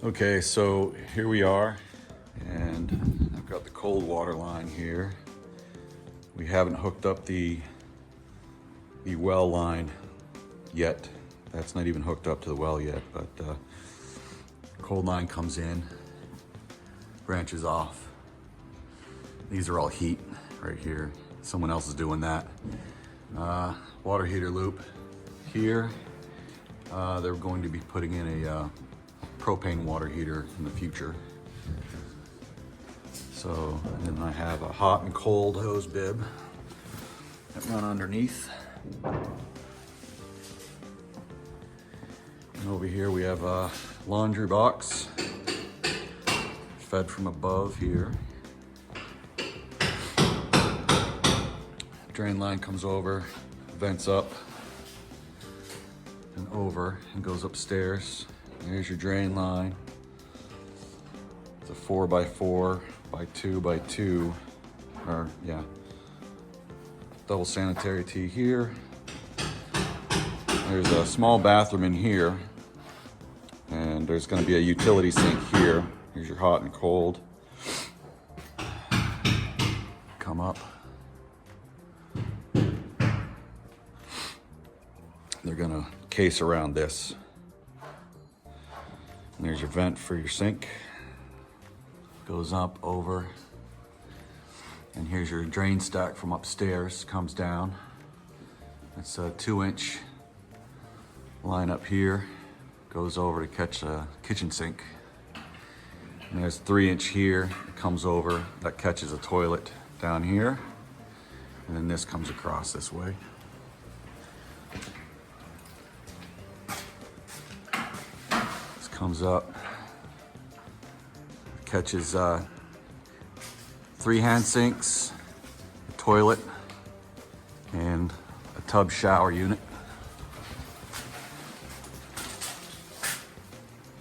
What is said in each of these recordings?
Okay, so here we are, and I've got the cold water line here. We haven't hooked up the well line yet. That's not even hooked up to the well yet, but cold line comes in, branches off. These are all heat right here. Someone else is doing that. Water heater loop here. They're going to be putting in a propane water heater in the future. So, and then I have a hot and cold hose bib that run underneath. And over here we have a laundry box fed from above here. Drain line comes over, vents up and over and goes upstairs. There's your drain line. It's a 4x4 by 2x2, or yeah, double sanitary tee here. There's a small bathroom in here, and there's going to be a utility sink here. Here's your hot and cold. Come up. They're going to case around this. And there's your vent for your sink. Goes up, over. And here's your drain stack from upstairs, comes down. It's a 2-inch line up here. Goes over to catch a kitchen sink. And there's 3-inch here, it comes over, that catches a toilet down here. And then this comes across this way. Comes up, catches 3 hand sinks, a toilet, and a tub shower unit.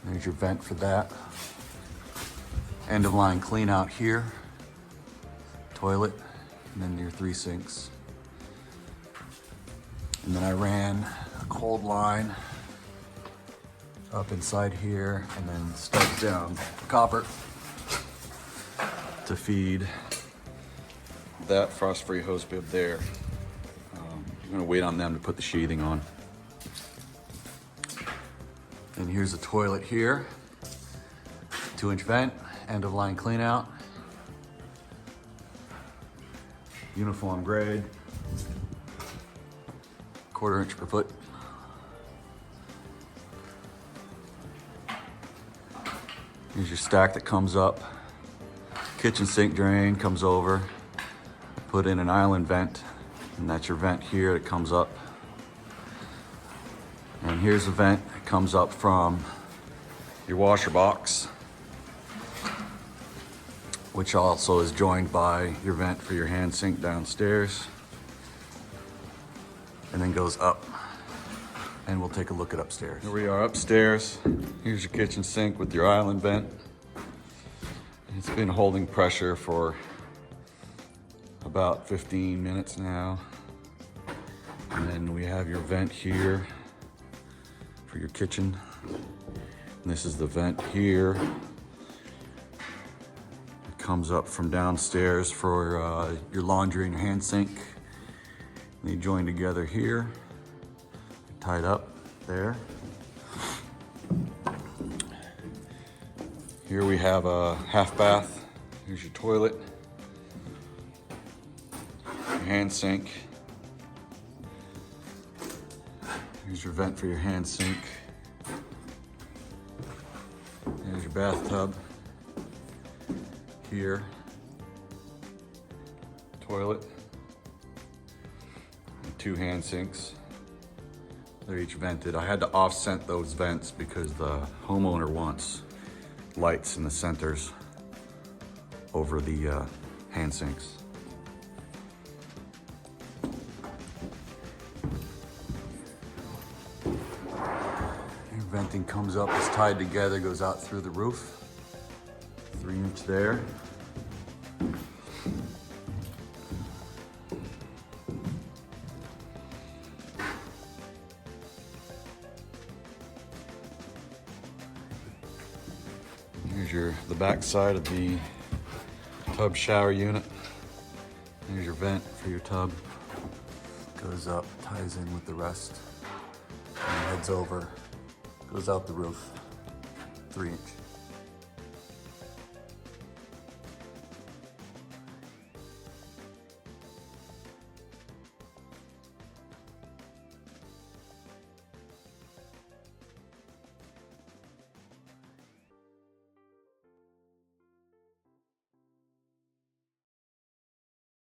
There's your vent for that. End of line clean out here, toilet, and then your 3 sinks. And then I ran a cold line up inside here, and then stuck down copper to feed that frost-free hose bib there. I'm gonna wait on them to put the sheathing on. And here's a toilet here, 2-inch vent, end of line clean out, uniform grade, 1/4 inch per foot. Here's your stack that comes up. Kitchen sink drain comes over. Put in an island vent, and that's your vent here that comes up. And here's a vent that comes up from your washer box, which also is joined by your vent for your hand sink downstairs, and then goes up. And we'll take a look at upstairs. Here we are upstairs. Here's your kitchen sink with your island vent. It's been holding pressure for about 15 minutes now. And then we have your vent here for your kitchen. And this is the vent here. It comes up from downstairs for your laundry and your hand sink. And they join together here. Tied up there. Here we have a half bath. Here's your toilet, your hand sink. Here's your vent for your hand sink. Here's your bathtub. Here, toilet, and 2 hand sinks. They're each vented. I had to offset those vents because the homeowner wants lights in the centers over the hand sinks. Your venting comes up, it's tied together, goes out through the roof. 3-inch there. Here's the back side of the tub shower unit. Here's your vent for your tub. Goes up, ties in with the rest, and heads over, goes out the roof, 3 inch.